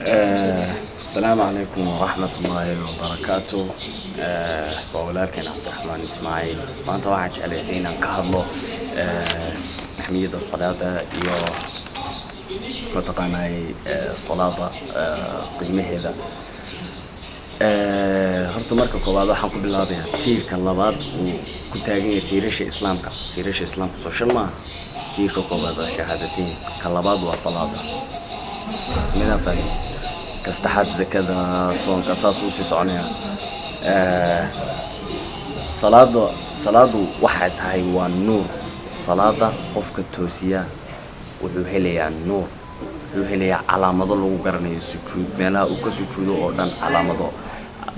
السلام عليكم ورحمة الله وبركاته. وولكن عبد الرحمن إسماعيل ما أنت واحد جالسين كهرباء أهمية الصلاة iyo كتقاناي الصلاة قيمة هذا horta marka koowaad waxaan ku bilaabayaa tiirka labaad uu ku taagan yahay tiirasha islaamka soo shan maaha tiirka koowaad waa shahaadatiin ka labaad waa salaada ismina fahmi kastaxaad zakada soonka saas uu sii soconaya salaadu waxay tahay waa nuur salaada qofka toosiya wuxuu helayaa nuur wuxuu helayaa calaamado lagu garanayo sujuud meelaha uu ka sujuudo oo dhan calaamado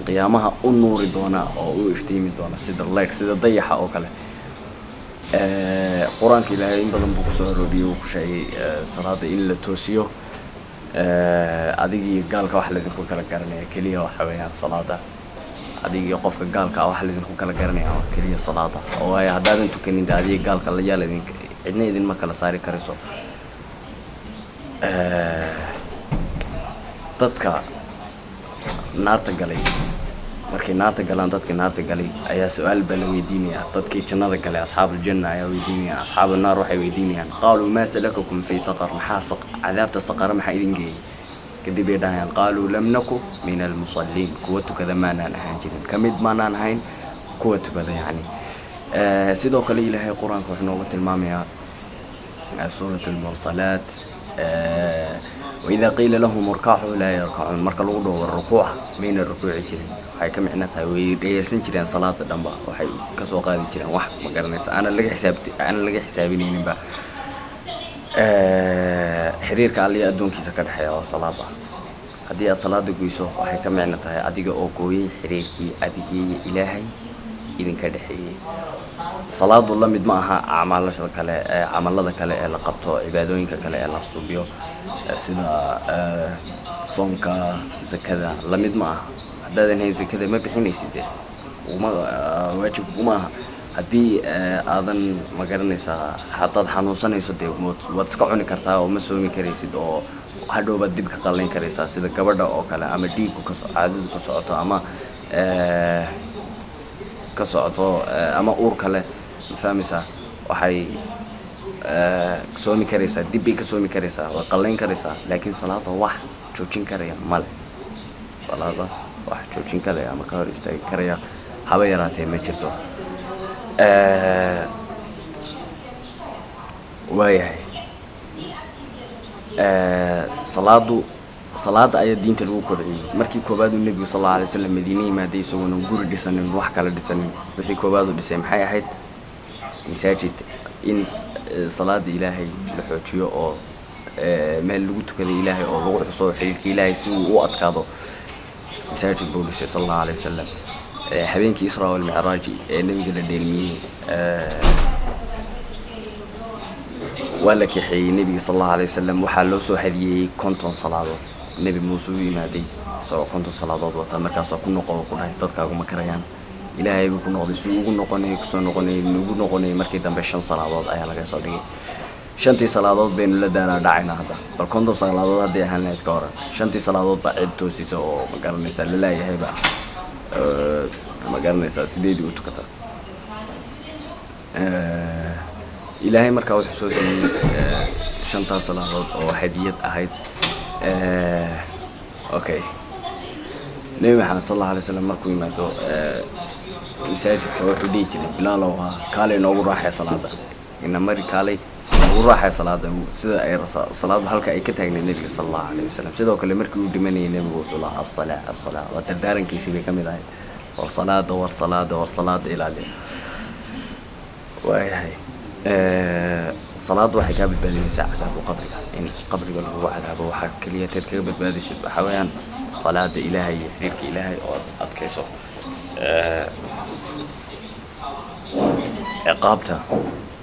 qiyaamaha u nuuri doona oo u iftiimi doona sida dayaxa oo kale quraanka ilaahay in badan buu ku soo arooriyay uu ku sheegay salaada in la toosiyo adigii gaalka wax la idinku kala garanaya kaliya waxa weeyaan salaada adigii qofka gaalka wax la idinku kala garanaya waa kaliya salaada oo ay hadaadan tukanin adigii gaalka la yaal cidna idin ma kala saari karayso dadka naarta galay markii naarta galaan dadkii naarta galay ayaa su'aal baa la weydiinaya dadkii jannada galay asxaabul janna ayaa weydiinaya asxaabul naar waxay weydiinayaan qaaluu maa salakakum fi saqar maxaa cadaabta saqara maxaa idin geeyay kadib ay dhahaan qaaluu lam naku min almusalliin kuwa tukada maanaan ahaan jirin kamid maanaan ahayn kuwa tukada yani sidoo kale ilaahay quraanka wuxuu noogu tilmaamayaa suuratul mursalaat وإذا قيل لهم اركعوا لا يركعون marka lagu dhawo rukuuc meena rukuuci jirin waxay ka micno tahay way dheersan jireen salaada dhanba waxay ka soo qaadi jireen wax ma garanaysa ana laga xisaabinaynin ba xiriirka Alle adoonkiisa ka dhaxeeya waa salaada hadii aad salaada goyso waxay ka micno tahay adiga oo gooyay xiriirkii adigii Ilaahay idinka dhaxeeyay salaadu la mid ma aha amalada kale ee la qabto cibaadooyinka kale ee la suubiyo sida soonka zakada la mid ma aha hadaadan hay zakada ma bixinaysid uma waajib uma aha hadii aadan ma garanaysaa hadaad xanuunsanayso waad iska cuni kartaa oo ma soomi karaysid oo hadhowba dib ka qalin karaysaa sida gabadha oo kale ama dhiigku ka caadadu ka socoto ama uur kale fahmaysaa waxay soomi karaysaa dib bay ka soomi karaysaa waa qalin karaysaa laakiin salaada wax joojin karaya male salaada wax joojin karaya ama ka hor istaagi karaya haba yaraatee ma jirto waayahay salaada ayaa diinta lagu kordhiyay markii koobaad uu nabiga sallallahu alayhi wasallam Madiina yimaaday isagoo guri dhisanin wax kala dhisanin wixii koobaad uu dhisay maxay ahayd masaajid in salaada Ilaahay la xoojiyo oo meel lagu tukado Ilaahay oo lagu xuso xilka Ilaahay si uu u adkaado masaajid buu dhisay sallallahu alayhi wasallam habeenkii Israa wal Mi'raaj ee nabiga la dheelmiyay wala kixay nabiga sallallahu alayhi wasallam waxa loo soo hadiyay konton salaadood nabi Muuse uu yimaaday soo konton salaadood wata markaas ku noqon ku dhahay dadkaagu ma karayaan Ilaahay buu ku noqday si ugu noqonay markii dambe shan salaadood ayaa laga soo dhigay shantii salaadood baynu la daana dhacayna hadda bal konton salaadood hadii aan leeyahay ka hor shantii salaadood baa cid toosisa oo ma garanaysa la leeyahay ba ma garanaysa sideedii u tukata Ilaahay markaa wuxuu soo sameeyay shanta salaadood oo hadiyad ahayd okay Nabi Muhammad sallallahu alayhi wasallam markuu yimaado masaajidka wuxuu dhigi jiray bilaal oo kaalay noogu raaxay salaada inna mari kaalay noogu raaxay salaada sida ay salaada halka ay ka taagnay nabiga sallallahu alayhi wasallam sidoo kale markii uu dhimanayay nabigu wuxuu lahaa as-salaa wa tadaarankiisa bay kamid ahayd war salaada ilaali waayahay salaadu waxay ka badbaadinaysaa cadaabka qabriga in qabriga lagu cadaabo waxa kaliya ka badbaadisay waxa weeyaan salaada Ilaahay iyo xiriirka Ilaahay oo adkayso ciqaabta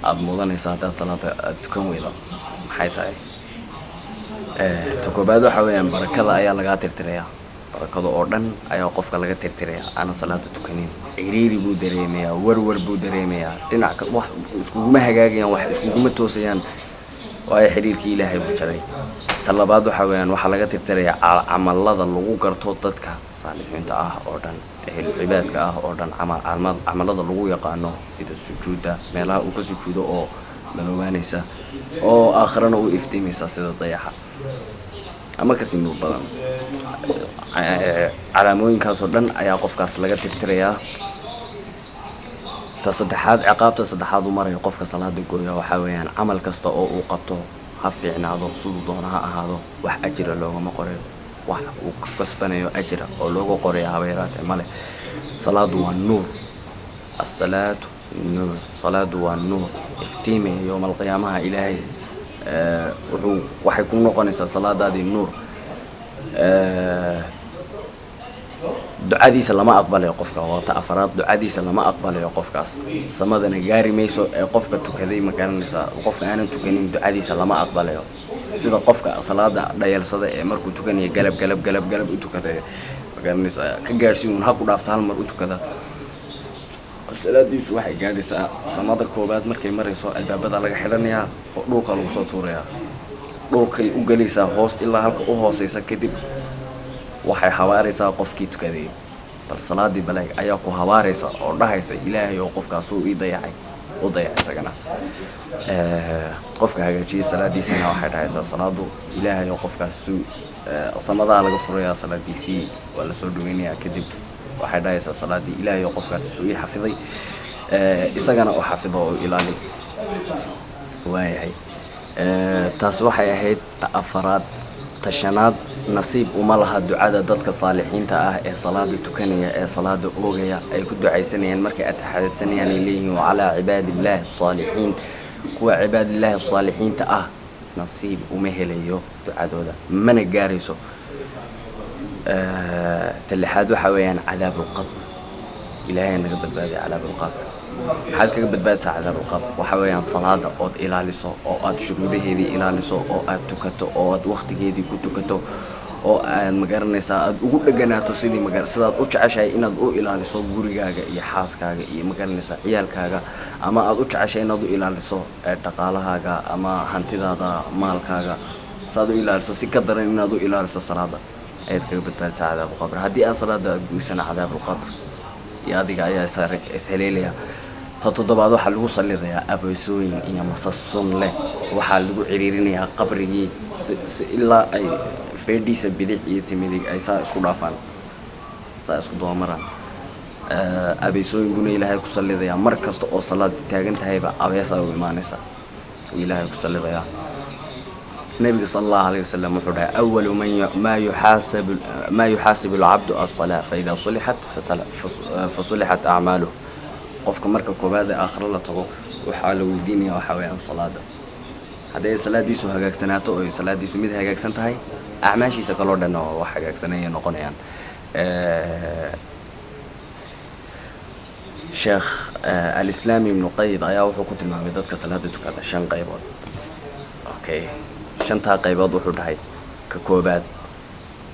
aad mudanaysaa hadaad salaada tukan weydo maxay tahay tukoobaad waxa weeyaan barakada ayaa laga tirtirayaa barakada oo dhan ayaa qofka laga tirtirayaa ana salaada tukanin ciriiri buu dareemayaa warwar buu dareemayaa dhinac wax iskuguma hagaagayaan wax iskuguma toosayaan waa xiriirkii Ilaahay buu jaray talabaad waxa weeyaan waxaa laga tirtirayaa camalada lagu garto dadka saalixiinta ah oo dhan ehel cibaadka ah oo dhan camalada lagu yaqaano sida sujuudda meelaha uu ka sujuudo oo madoobaanaysa oo aakhirana u iftiimaysa sida dayaxa ama kasii nuur badan calaamooyinkaasoo dhan ayaa qofkaas laga tirtirayaa. ta saddexaad ciqaabta saddexaad u maraya qofka salaada gooya waxaa weeyaan camal kasta oo uu qabto ha fiicnaado siduu doona ha ahaado wax ajira loogama qorayo wax uu ka kasbanayo ajira oo looga qorayo haba yaraatee male. salaadu waa nuur, asalaatu nuur, salaadu waa nuur iftiimaya yowma alqiyaamaha ilaahay waxay ku noqonaysaa salaadaadii nuur. ducadiisa lama aqbalayo qofka, waa ta afaraad, ducadiisa lama aqbalayo qofkaas, samadana gaari mayso ee qofka tukaday ma garanaysaa. qofka aanan tukanin ducadiisa lama aqbalayo, sida qofka salaada dhayalsada ee markuu tukanayo galab u tukada ma garanaysaa, ka gaarhsiin un ha ku dhaafta hal mar u tukada, salaadiisu waxay gaadhaysaa samada koobaad markay marayso albaabada laga xidhanayaa oo dhulka lagu soo tuurayaa, dhulkay u gelaysaa hoos ilaa halka u hooseysa, kadib waxay habaaraysaa qofkii tukaday. bal salaadii balaag ayaa ku habaaraysa oo dhahaysa ilaahay oo qofkaasuu ii dayacay u dayac isagana. qofka hagaajiyay salaadiisana waxay dhahaysaa salaadu ilaahay oo qofkaasuu samadaa laga furayaa, salaadiisii waa lasoo dhaweynayaa, kadib waxay dhahaysaa salaadii ilaahay oo qofkaasuu ii xafiday isagana oo xafido oo ilaali waayahay. taas waxay ahayd ta afaraad. ta shanaad nasiib uma laha ducada dadka saalixiinta ah ee salaada tukanaya ee salaada oogaya ay ku ducaysanayaan markay ataxaadsanayaan ay leeyihiin wacalaa cibaadillaahi asaalixiin. kuwa cibaadillaahi saalixiinta ah nasiib uma helayo ducadooda, mana gaarayso. ta lixaad waxa weeyaan cadaabulqabr. ilaahay naga badbaadiya cadaabulqabr. maxaad kaga badbaadaysaa cadaabulqabr? waxa weeyaan salaada ood ilaaliso oo aad shuruudaheedii ilaaliso oo aad tukato oo aad waqtigeedii ku tukato oo aad magaranaysaa aad ugu dheganaato sidaad u jeceshahay inaad u ilaaliso gurigaaga iyo xaaskaaga iyo magaranaysaa ciyaalkaaga, ama aad u jeceshahay inaad u ilaaliso dhaqaalahaaga ama hantidaada maalkaaga, saad u ilaaliso si ka daran inaad u ilaaliso salaada ayaad kaga badbaadaysaa cadaabulqabr. haddii aad salaada aad guysana cadaabulqabr iyo adiga ayaa isheleelaya. ta toddobaad waxaa lagu sallidayaa abeesooyin iyo masas sun leh, waxaa lagu ciriirinayaa qabrigii si ilaa ay feedhiisa bidix iyo timidig ay saa isku dhaafaan, saa isku doomaraan. abeesooyinkuna ilaahay ku sallidayaa mar kasta oo salaad taagan tahayba abeesaa u imaanaysa uu ilaahay ku sallidayaa. nabiga sala allahu alayhi wasalam wuxuu dhahay awalu maa yuxaasibu alcabdu alsalaa faidaa sulixat fasulixat acmaaluh. qofka marka koobaad ee aakhiro la tago waxaa la weydiinaya waxaa weeyaan salaada. haddii ay salaadiisu hagaagsanaato oo ay salaadiisu mid hagaagsan tahay, acmaashiisa kaloo dhan oo wax hagaagsanayay noqonayaan. sheekh alislaami ibnu qayd ayaa wuxuu ku tilmaamay dadka salaada tukada 5 qaybood. okay, 5taa qaybood wuxuu dhahay ka koobaad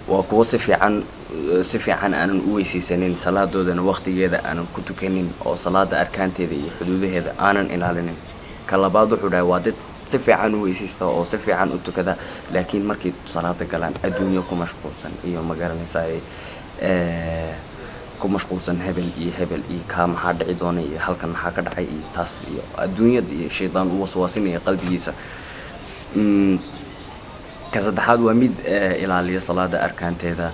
waa kuwo si fiican aanan u weysaysanin, salaadoodana waqtigeeda aanan ku tukanin, oo salaada arkaanteeda iyo xuduudaheeda aanan ilaalinin. ka labaad wuxuu dhahay waa dad si fiican u weysaysta oo si fiican u tukada, laakiin markay salaada galaan adduunyo ku mashquulsan iyo magaranaysaa ku mashquulsan hebel iyo kaa maxaa dhici doona iyo halkan maxaa ka dhacay iyo taas iyo adduunyada iyo shaydaan u waswaasinaya qalbigiisa. ka saddexaad waa mid ilaaliya salaada arkaanteeda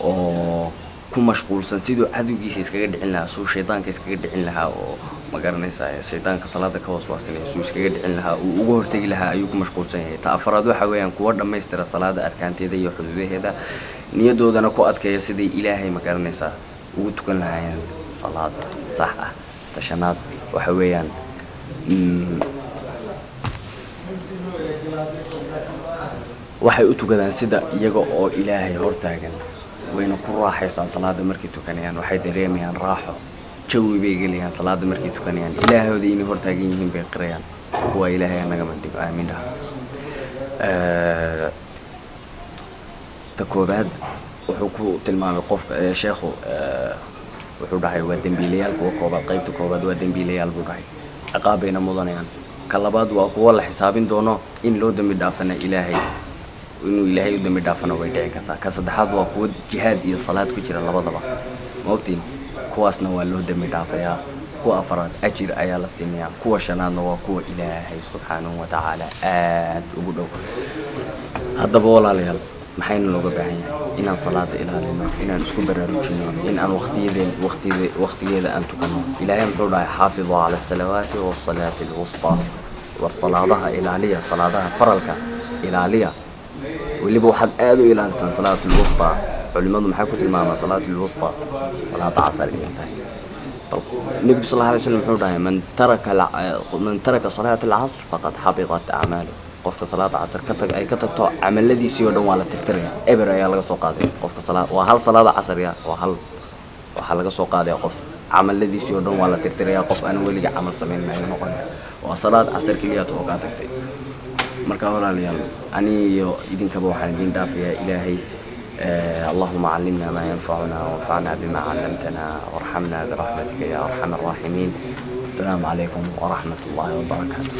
oo ku mashquulsan siduu cadowgiisa iskaga dhicin lahaa, suu shaydaanka iskaga dhicin lahaa, oo magaranaysaa shaydaanka salaada ka waswaasinaya suu iskaga dhicin lahaa, uu uga hortegi lahaa ayuu ku mashquulsan yahay. ta afaraad waxa weeyaan kuwa dhammaystira salaada arkaanteeda iyo xuduudaheeda, niyadoodana ku adkeeya sidai ilaahay magaranaysaa ugu tukan lahaayeen salaad sax ah. ta shanaad waxa weeyaan waxay u tukadaan sida iyaga oo ilaahay hortaagan, wayna ku raaxaystaan salaada markay tukanayaan, waxay dareemayaan raaxo, jawi bay gelayaan salaada markay tukanayaan, ilaahooda inay hortaagan yihiin bay qirayaan. kuwa ilaahay naga mandhigo aamin dhaha. ta koobaad wuxuu ku tilmaamay qofka sheekhu wuxuu dhahay waa dembiilayaal. kuwa koobaad qaybta koobaad waa dembiilayaal buu dhahay, ciqaabayna mudanayaan. ka labaad waa kuwa la xisaabin doono in loo dambi dhaafana ilaahay inuu ilaahay u dambi dhaafana way dhici kartaa. ka saddexaad waa kuwa jihaad iyo salaad ku jira labadaba ma ogtiin, kuwaasna waa loo dambi dhaafayaa. kuwa afaraad ajir ayaa la siinayaa. kuwa shanaadna waa kuwa ilaahay subxaanahu watacaala aad ugu dhow. haddaba walaalayaal maxaynu looga baahan yahay inaan salaada ilaalino, inaan isku baraarujino, in aan waqtigeeda aan tukano. ilaahay muxuu dhahay xaafiduu cala asalawaati wasalaati alwustaa, war salaadaha ilaaliya, salaadaha faralka ilaaliya. weliba waxaad aad u ilaalisaan salaatu lwustaa. culimadu maxay ku tilmaamaan salaatu lwustaa? salaada casar inay tahay. النبي صلى الله عليه وسلم حوله من ترك صلاة العصر فقد حبطت أعماله. قفك صلاة عصر كتك عمل الذي سيودن ولا تفتريها إبر يا لقى سوق هذا قفك صلاة وهل صلاة عصر يا وهل لقى سوق هذا قف عمل الذي سيودن ولا تفتريها قف أنا ولي عمل سمين ما ينقل وصلاة عصر كلية توقعتك مركب ولا ليال أني يدين كبوح الدين دافية إلهي. اللهم علمنا ما ينفعنا وانفعنا بما علمتنا وارحمنا برحمتك يا أرحم الراحمين. السلام عليكم ورحمة الله وبركاته.